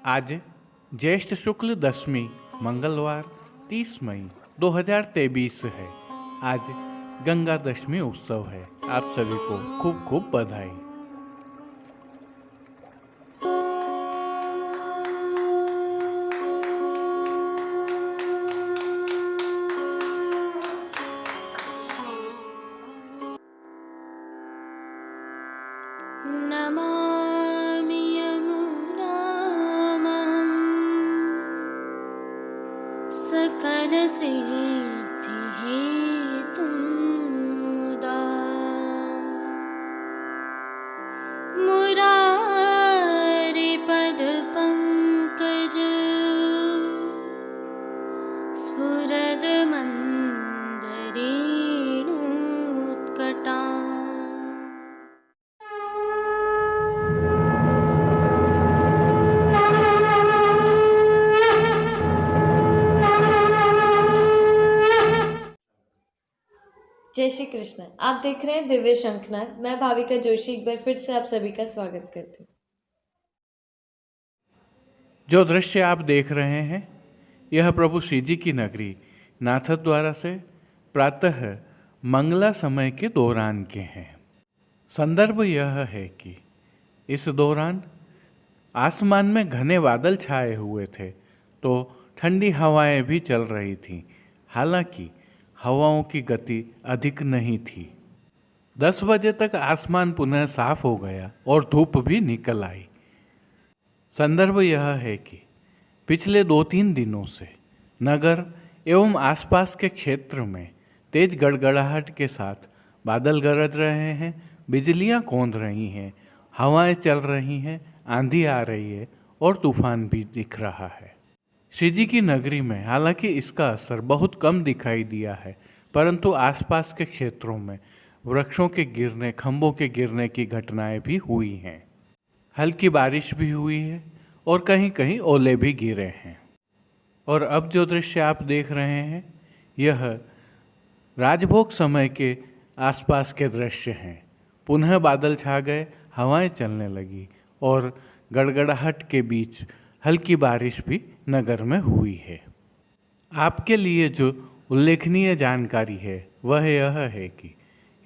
आज ज्येष्ठ शुक्ल दशमी मंगलवार 30 मई 2023 है। आज गंगा दशमी उत्सव है। आप सभी को खूब खूब बधाई। नमामि यमुनामहं सकलसिद्धिहेतुं मुदा मुरारिपदपङ्कज स्फुरदमन्दरेणुत्कटा। जय श्री कृष्ण। आप देख रहे हैं दिव्य शंखनाद। मैं भाविका जोशी एक बार फिर से आप सभी का स्वागत करती हूँ। जो दृश्य आप देख रहे हैं यह प्रभु श्री जी की नगरी नाथद्वारा से प्रातः मंगला समय के दौरान के हैं। संदर्भ यह है कि इस दौरान आसमान में घने बादल छाए हुए थे तो ठंडी हवाएं भी चल रही थीं। हालांकि हवाओं की गति अधिक नहीं थी। 10 बजे तक आसमान पुनः साफ हो गया और धूप भी निकल आई। संदर्भ यह है कि पिछले 2-3 दिनों से नगर एवं आसपास के क्षेत्र में तेज गड़गड़ाहट के साथ बादल गरज रहे हैं, बिजलियां कौंध रही हैं, हवाएं चल रही हैं, आंधी आ रही है और तूफान भी दिख रहा है। श्री जी की नगरी में हालांकि इसका असर बहुत कम दिखाई दिया है, परंतु आसपास के क्षेत्रों में वृक्षों के गिरने, खंभों के गिरने की घटनाएं भी हुई हैं। हल्की बारिश भी हुई है और कहीं कहीं ओले भी गिरे हैं। और अब जो दृश्य आप देख रहे हैं यह राजभोग समय के आसपास के दृश्य हैं। पुनः बादल छा गए, हवाएं चलने लगी और गड़गड़ाहट के बीच हल्की बारिश भी नगर में हुई है। आपके लिए जो उल्लेखनीय जानकारी है वह यह है कि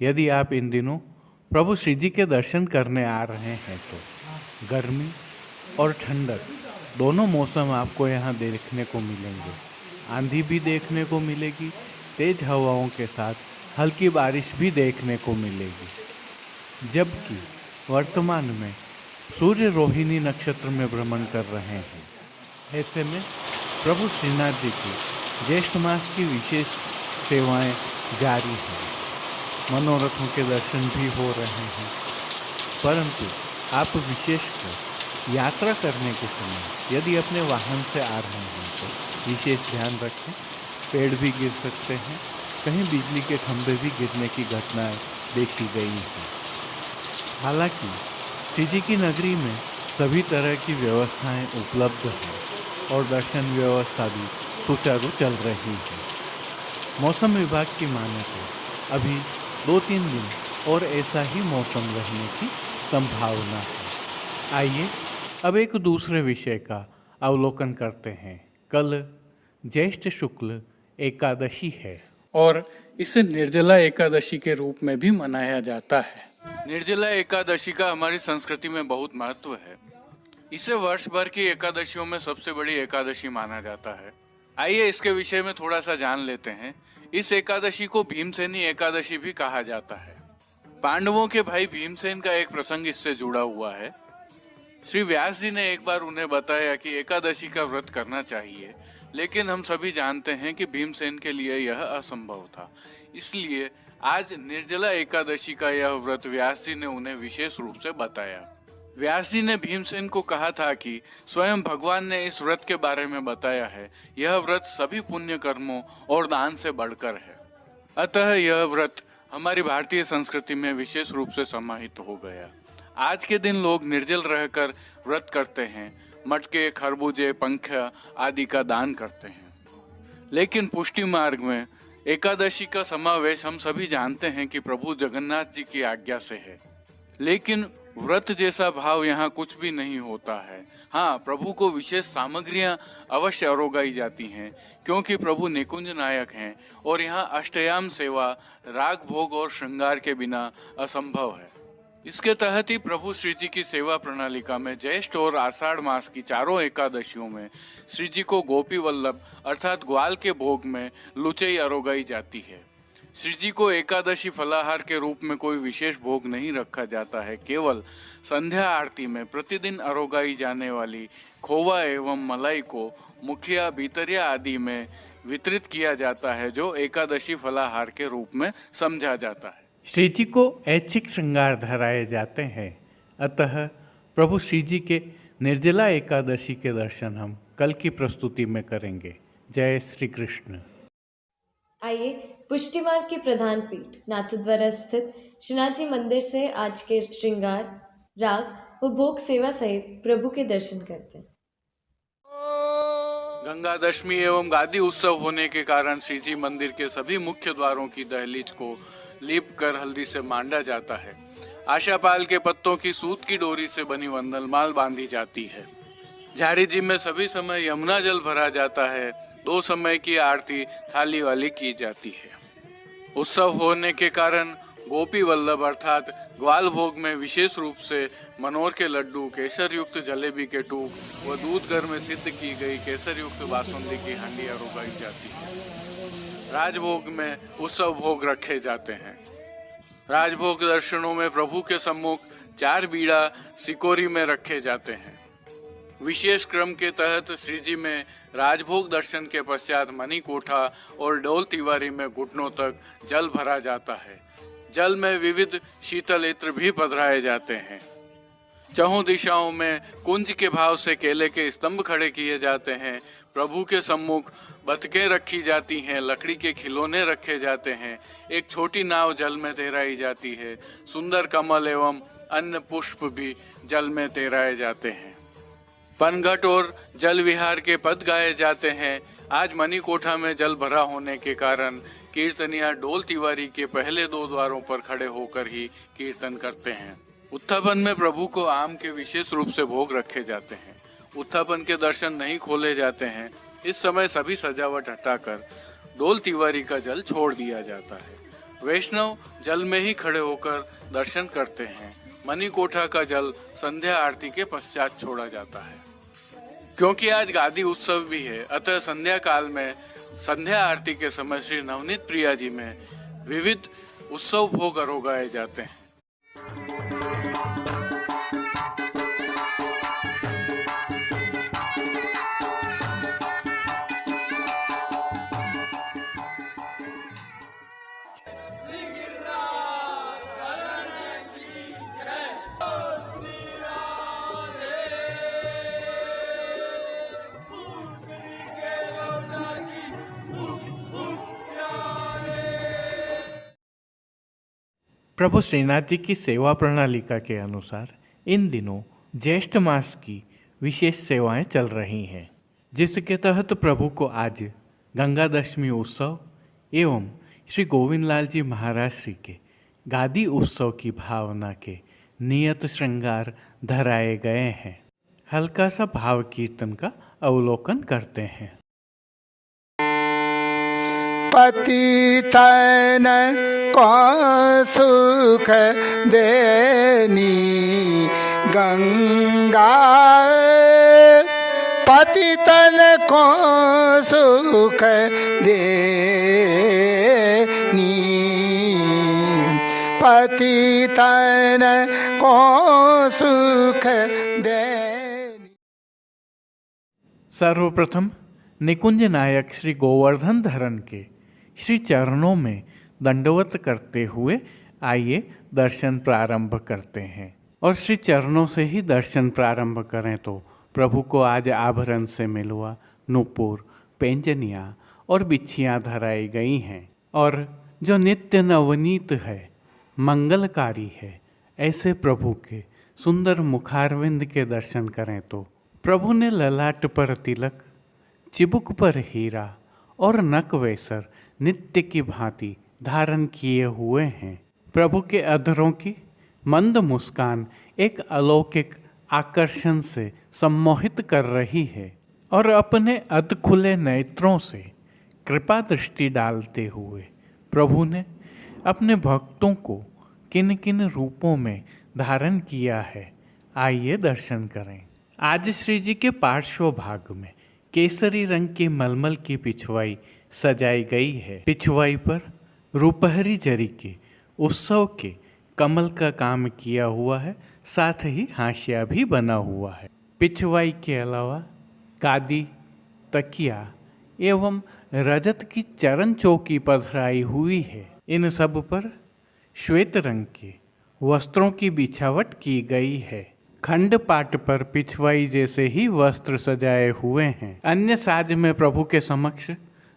यदि आप इन दिनों प्रभु श्री जी के दर्शन करने आ रहे हैं तो गर्मी और ठंडक दोनों मौसम आपको यहाँ देखने को मिलेंगे। आंधी भी देखने को मिलेगी, तेज हवाओं के साथ हल्की बारिश भी देखने को मिलेगी। जबकि वर्तमान में सूर्य रोहिणी नक्षत्र में भ्रमण कर रहे हैं। ऐसे में प्रभु श्रीनाथ जी की ज्येष्ठ मास की विशेष सेवाएं जारी हैं। मनोरथों के दर्शन भी हो रहे हैं, परंतु आप विशेषकर यात्रा करने के समय यदि अपने वाहन से आ रहे हैं तो विशेष ध्यान रखें। पेड़ भी गिर सकते हैं, कहीं बिजली के खंभे भी गिरने की घटनाएं देखी गई हैं। हालांकि श्री जी की नगरी में सभी तरह की व्यवस्थाएं उपलब्ध हैं और दर्शन व्यवस्था भी सुचारू चल रही है। मौसम विभाग की माने तो अभी 2-3 दिन और ऐसा ही मौसम रहने की संभावना है। आइए अब एक दूसरे विषय का अवलोकन करते हैं। कल ज्येष्ठ शुक्ल एकादशी है और इसे निर्जला एकादशी के रूप में भी मनाया जाता है। निर्जला एकादशी का हमारी संस्कृति में बहुत महत्व है। इसे वर्ष भर की एकादशियों में सबसे बड़ी एकादशी माना जाता है। आइए इसके विषय में थोड़ा सा जान लेते हैं। इस एकादशी को भीमसेनी एकादशी भी कहा जाता है। पांडवों के भाई भीमसेन का एक प्रसंग इससे जुड़ा हुआ है। श्री व्यास जी ने एक बार उन्हें बताया कि एकादशी का व्रत करना चाहिए, लेकिन हम सभी जानते हैं कि भीमसेन के लिए यह असंभव था। इसलिए आज निर्जला एकादशी का यह व्रत व्यास जी ने उन्हें विशेष रूप से बताया। व्यास जी ने भीमसेन को कहा था कि स्वयं भगवान ने इस व्रत के बारे में बताया है। यह व्रत सभी पुण्य कर्मों और दान से बढ़कर है। अतः यह व्रत हमारी भारतीय संस्कृति में विशेष रूप से समाहित हो गया। आज के दिन लोग निर्जल रहकर व्रत करते हैं, मटके, खरबूजे, पंखा आदि का दान करते हैं। लेकिन पुष्टि मार्ग में एकादशी का समावेश हम सभी जानते हैं कि प्रभु जगन्नाथ जी की आज्ञा से है। लेकिन व्रत जैसा भाव यहाँ कुछ भी नहीं होता है। हाँ, प्रभु को विशेष सामग्रियाँ अवश्य अरोगाई जाती हैं, क्योंकि प्रभु निकुंज नायक हैं और यहाँ अष्टयाम सेवा राग भोग और श्रृंगार के बिना असंभव है। इसके तहत ही प्रभु श्री जी की सेवा प्रणालिका में ज्येष्ठ और आषाढ़ मास की चारों एकादशियों में श्री जी को गोपी वल्लभ अर्थात ग्वाल के भोग में लुचई अरोगाई जाती है। श्री जी को एकादशी फलाहार के रूप में कोई विशेष भोग नहीं रखा जाता है। केवल संध्या आरती में प्रतिदिन अरोगाई जाने वाली खोवा एवं मलाई को मुखिया भीतरिया आदि में वितरित किया जाता है, जो एकादशी फलाहार के रूप में समझा जाता है। श्री जी को ऐच्छिक श्रृंगार धराए जाते हैं। अतः प्रभु श्री जी के निर्जला एकादशी के दर्शन हम कल की प्रस्तुति में करेंगे। जय श्री कृष्ण। आइए पुष्टि मार्ग के प्रधान पीठ नाथद्वारा स्थित श्रीनाथ जी मंदिर से आज के श्रृंगार, राग व भोग सेवा सहित प्रभु के दर्शन करते हैं। गंगा दशमी एवं गादी उत्सव होने के कारण श्री जी मंदिर के सभी मुख्य द्वारों की दहलीज को लीप कर हल्दी से मांडा जाता है। आशापाल के पत्तों की सूत की डोरी से बनी वंदनमाल बांधी जाती है। झारी जी में सभी समय यमुना जल भरा जाता है। 2 समय की आरती थाली वाली की जाती है। उत्सव होने के कारण गोपी वल्लभ अर्थात ग्वाल भोग में विशेष रूप से मनोर के लड्डू, केसर युक्त जलेबी के टूक व दूध घर में सिद्ध की गई केसर युक्त बासुंदी की हांडियां रोगाई जाती है। राजभोग में उत्सव भोग रखे जाते हैं। राजभोग दर्शनों में प्रभु के सम्मुख 4 बीड़ा सिकोरी में रखे जाते हैं। विशेष क्रम के तहत श्री जी में राजभोग दर्शन के पश्चात मणि कोठा और डोल तिवारी में घुटनों तक जल भरा जाता है। जल में विविध शीतल इत्र भी पधराए जाते हैं। चहुं दिशाओं में कुंज के भाव से केले के स्तंभ खड़े किए जाते हैं। प्रभु के सम्मुख बतकें रखी जाती हैं, लकड़ी के खिलौने रखे जाते हैं। एक छोटी नाव जल में तैराई जाती है। सुंदर कमल एवं अन्य पुष्प भी जल में तैराए जाते हैं। पनघट और जल विहार के पद गाए जाते हैं। आज मणि कोठा में जल भरा होने के कारण कीर्तनिया डोल तिवारी के पहले 2 द्वारों पर खड़े होकर ही कीर्तन करते हैं। उत्थापन में प्रभु को आम के विशेष रूप से भोग रखे जाते हैं। उत्थापन के दर्शन नहीं खोले जाते हैं। इस समय सभी सजावट हटाकर डोल तिवारी का जल छोड़ दिया जाता है। वैष्णव जल में ही खड़े होकर दर्शन करते हैं। मणि कोठा का जल संध्या आरती के पश्चात छोड़ा जाता है। क्योंकि आज गादी उत्सव भी है, अतः संध्या काल में संध्या आरती के समय श्री नवनीत प्रिया जी में विविध उत्सव भोग अरोगाए जाते हैं। प्रभु श्रीनाथ जी की सेवा प्रणालिका के अनुसार इन दिनों ज्येष्ठ मास की विशेष सेवाएं चल रही हैं, जिसके तहत प्रभु को आज गंगा दशमी उत्सव एवं श्री गोविंद लाल जी महाराज श्री के गादी उत्सव की भावना के नियत श्रृंगार धराए गए हैं। हल्का सा भाव कीर्तन का अवलोकन करते हैं। पतितन को सुख देनी गंगा, पतितन को सुख देनी, पतितन को सुख देनी। सर्वप्रथम निकुंज नायक श्री गोवर्धन धरन के श्री चरणों में दंडवत करते हुए आइए दर्शन प्रारंभ करते हैं। और श्री चरणों से ही दर्शन प्रारंभ करें तो प्रभु को आज आभरण से मिलवा नूपुर, पेंजनिया और बिच्छियाँ धराई गई हैं और जो नित्य नवनीत है, मंगलकारी है, ऐसे प्रभु के सुंदर मुखारविंद के दर्शन करें तो प्रभु ने ललाट पर तिलक, चिबुक पर हीरा और नक वेसर नित्य की भांति धारण किए हुए हैं। प्रभु के अधरों की मंद मुस्कान एक अलौकिक आकर्षण से सम्मोहित कर रही है और अपने अधखुले नेत्रों से कृपा दृष्टि डालते हुए प्रभु ने अपने भक्तों को किन किन रूपों में धारण किया है, आइए दर्शन करें। आज श्री जी के पार्श्व भाग में केसरी रंग की मलमल की पिछवाई सजाई गई है। पिछवाई पर रुपहरी जरी के उत्सव के कमल का काम किया हुआ है, साथ ही हाशिया भी बना हुआ है। पिछवाई के अलावा गादी, तकिया एवं रजत की चरण चौकी पधराई हुई है। इन सब पर श्वेत रंग के वस्त्रों की बिछावट की गई है। खंड पाट पर पिछवाई जैसे ही वस्त्र सजाए हुए हैं। अन्य साज में प्रभु के समक्ष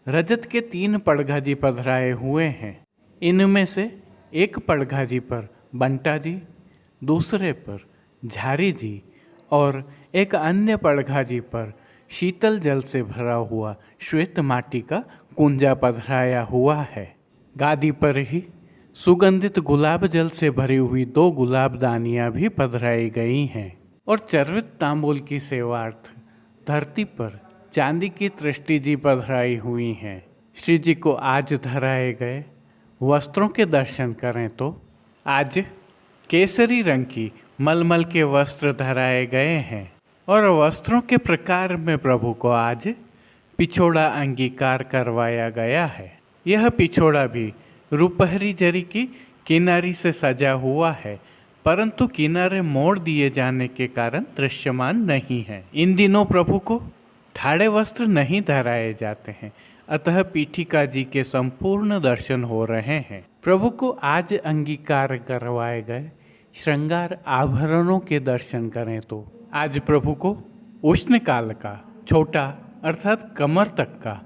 रजत के 3 पड़घाजी पधराए हुए हैं। इनमें से एक पड़घाजी पर बंटा जी, दूसरे पर झारी जी और एक अन्य पड़घाजी पर शीतल जल से भरा हुआ श्वेत माटी का कुंजा पधराया हुआ है। गादी पर ही सुगंधित गुलाब जल से भरी हुई 2 गुलाबदानियाँ भी पधराई गई हैं और चर्वित तांबूल की सेवार्थ धरती पर चांदी की तृष्टि जी पधराई हुई हैं। श्री जी को आज धराए गए वस्त्रों के दर्शन करें तो आज केसरी रंग की मलमल के वस्त्र धराए गए हैं और वस्त्रों के प्रकार में प्रभु को आज पिछोड़ा अंगीकार करवाया गया है। यह पिछोड़ा भी रुपहरी जरी की किनारी से सजा हुआ है, परंतु किनारे मोड़ दिए जाने के कारण दृश्यमान नहीं है। इन दिनों प्रभु को ठाड़े वस्त्र नहीं धराए जाते हैं, अतः पीठिका जी के संपूर्ण दर्शन हो रहे हैं। प्रभु को आज अंगीकार करवाए गए श्रृंगार आभरणों के दर्शन करें तो आज प्रभु को उष्ण काल का छोटा अर्थात कमर तक का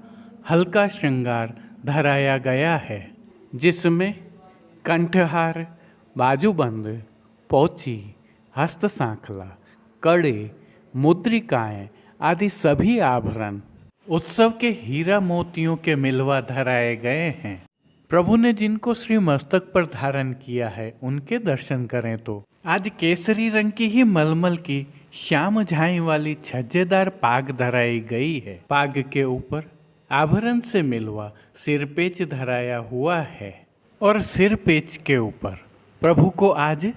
हल्का श्रृंगार धराया गया है, जिसमें कंठहार, बाजूबंद, पोची, हस्त सांखला, कड़े, मुद्रिकाएं आदि सभी आभरण उत्सव के हीरा मोतियों के मिलवा धराए गए हैं। प्रभु ने जिनको श्री मस्तक पर धारण किया है उनके दर्शन करें तो आज केसरी रंग की ही मलमल की श्याम झाई वाली छज्जेदार पाग धराई गई है। पाग के ऊपर आभरण से मिलवा सिरपेच धराया हुआ है और सिरपेच के ऊपर प्रभु को आज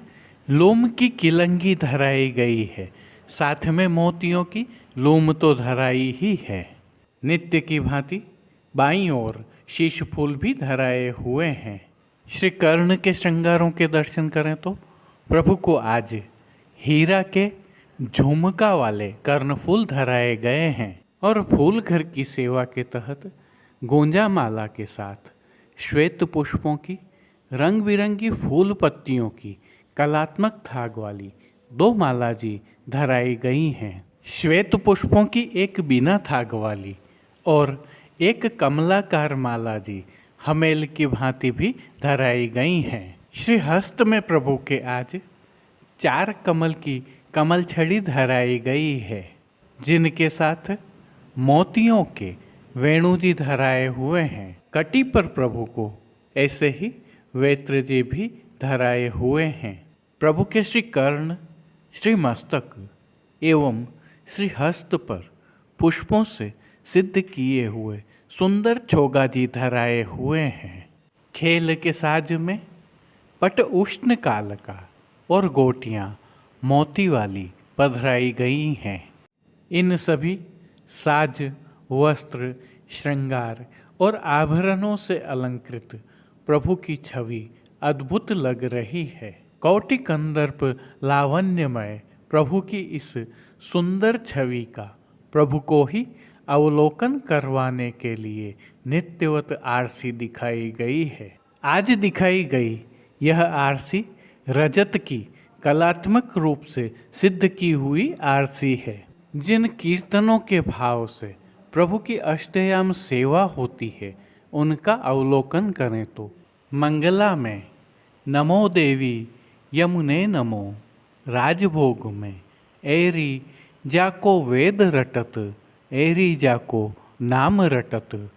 लोम की किलंगी धराई गई है, साथ में मोतियों की लोम तो धराई ही है। नित्य की भांति बाईं ओर शीश फूल भी धराए हुए हैं। श्री कर्ण के श्रृंगारों के दर्शन करें तो प्रभु को आज हीरा के झुमका वाले कर्णफूल धराए गए हैं और फूल घर की सेवा के तहत गोंजा माला के साथ श्वेत पुष्पों की रंग बिरंगी फूल पत्तियों की कलात्मक थाग वाली 2 माला जी धराई गई हैं। श्वेत पुष्पों की एक बिना थाग वाली और एक कमलाकार माला जी हमेल की भांति भी धराई गई हैं। श्री हस्त में प्रभु के आज 4 कमल की कमल छड़ी धराई गई है, जिनके साथ मोतियों के वेणु जी धराए हुए हैं। कटी पर प्रभु को ऐसे ही वेत्र जी भी धराए हुए हैं। प्रभु के श्री कर्ण, श्री मस्तक एवं श्री हस्त पर पुष्पों से सिद्ध किए हुए सुंदर छोगा जी धराए हुए हैं। खेल के साज में पट उष्ण काल का और गोटियां मोती वाली पधराई गई हैं। इन सभी साज, वस्त्र, श्रृंगार और आभरणों से अलंकृत प्रभु की छवि अद्भुत लग रही है। कौटि कंदर्प लावण्यमय प्रभु की इस सुंदर छवि का प्रभु को ही अवलोकन करवाने के लिए नित्यवत आरसी दिखाई गई है। आज दिखाई गई यह आरसी रजत की कलात्मक रूप से सिद्ध की हुई आरसी है। जिन कीर्तनों के भाव से प्रभु की अष्टयाम सेवा होती है उनका अवलोकन करें तो मंगला में नमो देवी यमुने नमो, राजभोग में एरी जाको वेद रटत, एरी जाको नाम रटत,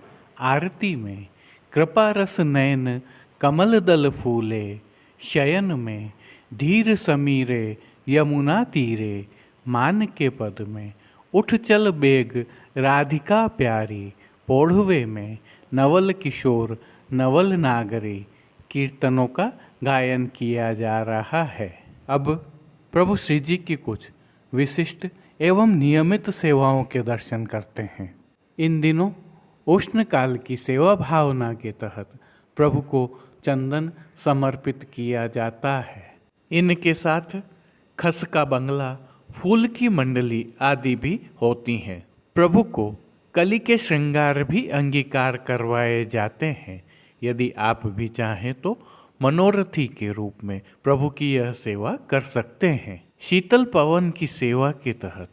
आरती में कृपा रस नयन कमल दल फूले, शयन में धीर समीरे यमुना तीरे मान के पद में, उठ चल बेग राधिका प्यारी, पौढ़वे में नवल किशोर नवल नागरी, कीर्तनों का गायन किया जा रहा है। अब प्रभु श्री जी की कुछ विशिष्ट एवं नियमित सेवाओं के दर्शन करते हैं। इन दिनों उष्ण काल की सेवा भावना के तहत प्रभु को चंदन समर्पित किया जाता है। इनके साथ खस का बंगला, फूल की मंडली आदि भी होती हैं। प्रभु को कली के श्रृंगार भी अंगीकार करवाए जाते हैं। यदि आप भी चाहें तो मनोरथी के रूप में प्रभु की यह सेवा कर सकते हैं। शीतल पवन की सेवा के तहत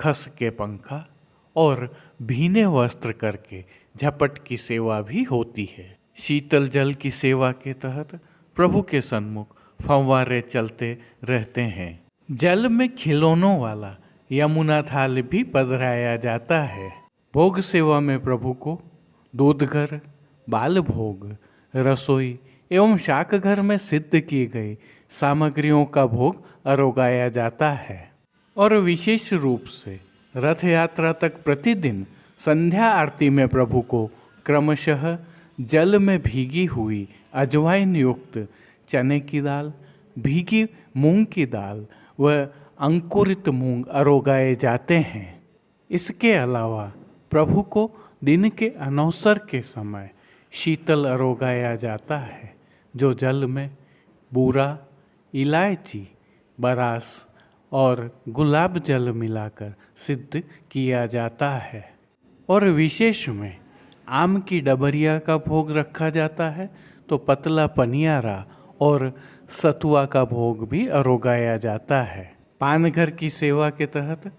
खस के पंखा और भीने वस्त्र करके झपट की सेवा भी होती है। शीतल जल की सेवा के तहत प्रभु के सन्मुख फव्वारे चलते रहते हैं। जल में खिलौनों वाला यमुना थाल भी पधराया जाता है। भोग सेवा में प्रभु को दूधघर, बाल भोग, रसोई एवं शाक घर में सिद्ध की गई सामग्रियों का भोग अरोगाया जाता है। और विशेष रूप से रथ यात्रा तक प्रतिदिन संध्या आरती में प्रभु को क्रमशः जल में भीगी हुई अजवाइन युक्त चने की दाल, भीगी मूंग की दाल व अंकुरित मूंग अरोगाए जाते हैं। इसके अलावा प्रभु को दिन के अनवसर के समय शीतल अरोगाया जाता है, जो जल में बूरा, इलायची, बरास और गुलाब जल मिलाकर सिद्ध किया जाता है। और विशेष में आम की डबरिया का भोग रखा जाता है, तो पतला पनियारा और सतुआ का भोग भी अरोगाया जाता है। पानघर की सेवा के तहत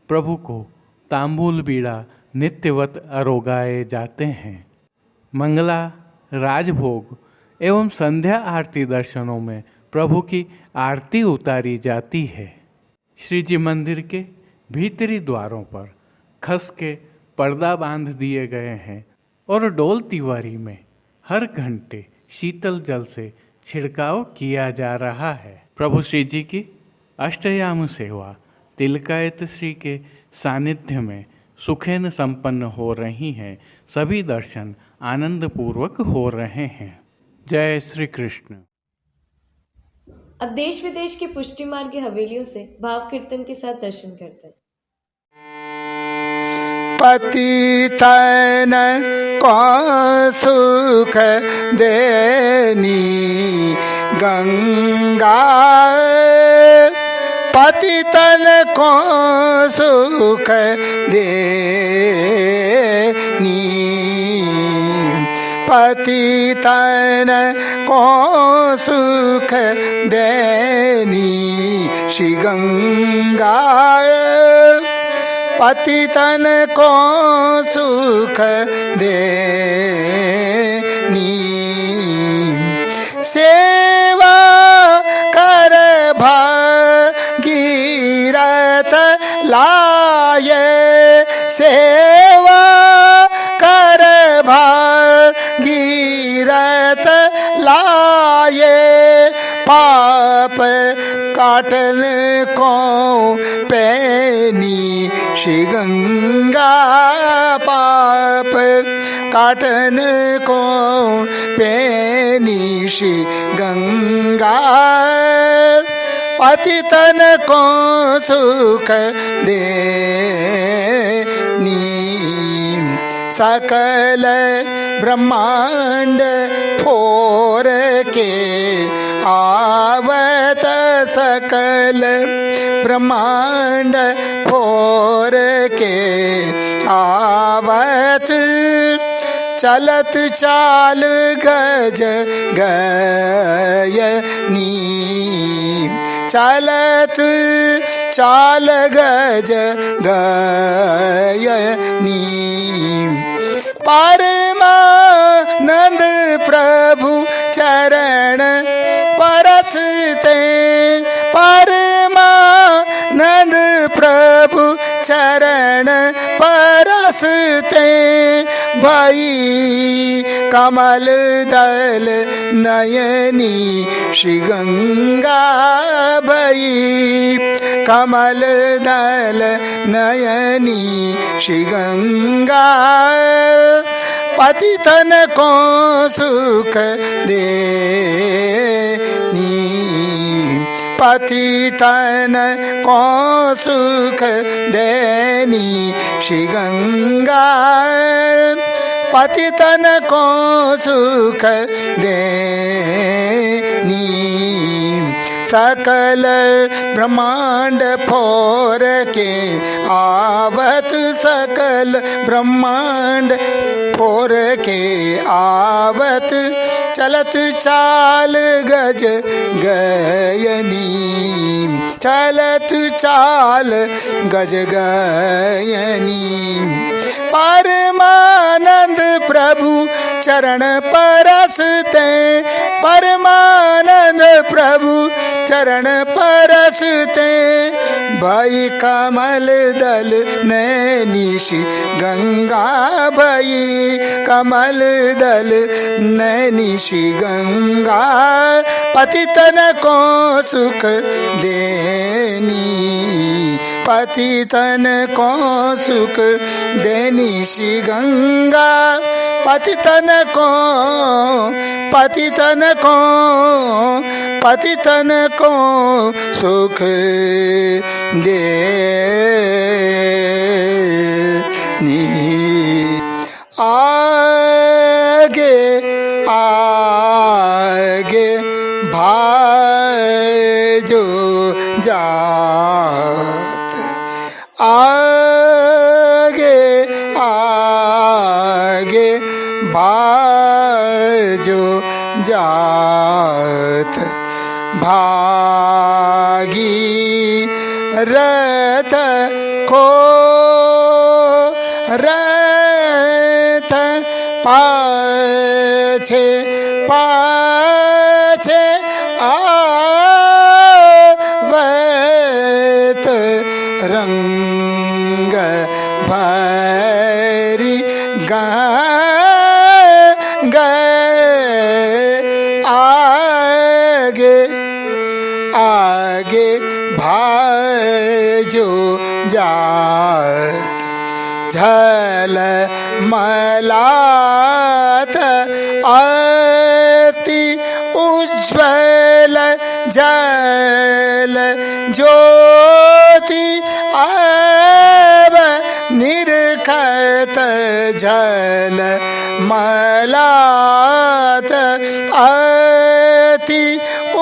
प्रभु को तांबूल बीड़ा नित्यवत अरोगाए जाते हैं। मंगला, राजभोग एवं संध्या आरती दर्शनों में प्रभु की आरती उतारी जाती है। श्री जी मंदिर के भीतरी द्वारों पर खस के पर्दा बांध दिए गए हैं और डोल तिवारी में हर घंटे शीतल जल से छिड़काव किया जा रहा है। प्रभु श्री जी की अष्टयाम सेवा तिलकायत श्री के सानिध्य में सुखेन संपन्न हो रही हैं। सभी दर्शन आनंद पूर्वक हो रहे हैं। जय श्री कृष्ण। अब देश विदेश के पुष्टि मार्ग की हवेलियों से भाव कीर्तन के साथ दर्शन करते हैं। पतितन को सुख देनी गंगा, पतितन को सुख देनी, पतितन को सुख देनी श्री गंगा, पतितन को सुख देनी। सेवा कर भागीरथ लाए, सेवा कर भागीरथ लाए, पाप काटन को पैनी श्री गंगा, पाप काटन को पैनी श्री गंगा, पतितन को सुख देनी। सकल ब्रह्मांड फोर के आवत, सकल ब्रह्मांड फोर के आवत, चलत चाल गज गयनी, चलत चाल गज गयनी। परमानंद प्रभु चरण परसते, परमानंद प्रभु चरण चरण परसते भई कमल दल नयनी श्री गंगा भई कमल दल नयनी श्री गंगा पतितन को सुख देनी पतितन को सुख देनी श्री गंगा पतितन को सुख देनी सकल ब्रह्मांड फोर के आवत सकल ब्रह्मांड फोर के आवत चलत चाल गज गयनी चलत चाल गज गयनी परमानंद प्रभु चरण परसते परमानंद प्रभु चरण परसते भई कमल दल नैनी श्री गंगा भई कमल दल नैनी श्री गंगा पतितन को सुख देनी पतितन को सुख देनी श्री गंगा पतितन को पतितन को पतितन को सुख देनी आगे आगे भाजो जात आगे आगे भाजो जात भागी रथ को रथ पाछे पाछे आवत रंग भरी गए आगे आगे भाजो जात झल मलात अति उज्ज्वल जल ज्योति अब निरखत झल मलात अति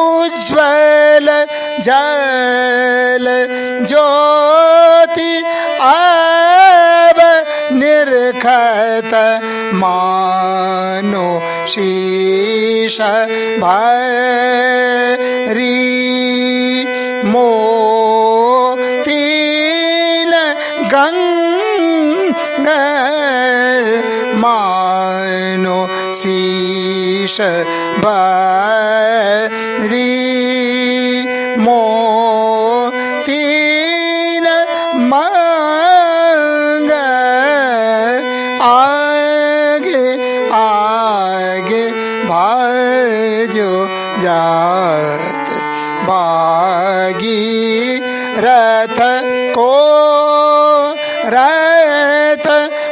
उज्ज्वल जल ज्योति अब निरखत मानो शीश भरी मोतीन गंगा मानो शीश भरी मोतीन मांग आगे आगे भाजो जात भागी रथ को रथ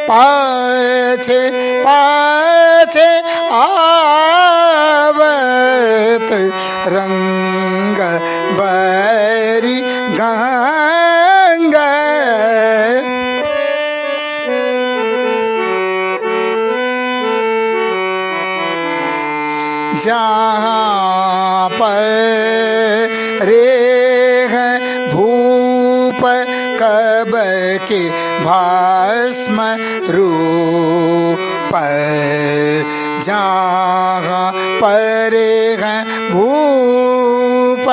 पाछे पाछे आवत रंग बरी गंगा जहाँ पर रे भूप कब के भस्म रूप जहाँ पर भूप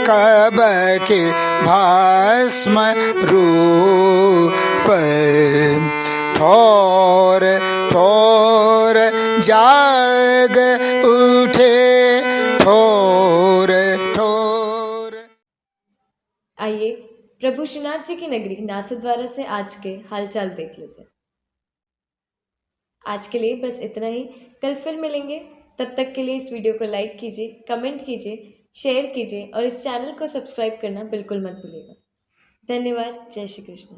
कब के भस्म रूप ठोर ठोर जाग उठे ठोर ठोर। आइए प्रभु श्रीनाथ जी की नगरी नाथद्वारा से आज के हालचाल देख लेते हैं। आज के लिए बस इतना ही। कल फिर मिलेंगे। तब तक के लिए इस वीडियो को लाइक कीजिए, कमेंट कीजिए, शेयर कीजिए और इस चैनल को सब्सक्राइब करना बिल्कुल मत भूलिएगा। धन्यवाद। जय श्री कृष्ण।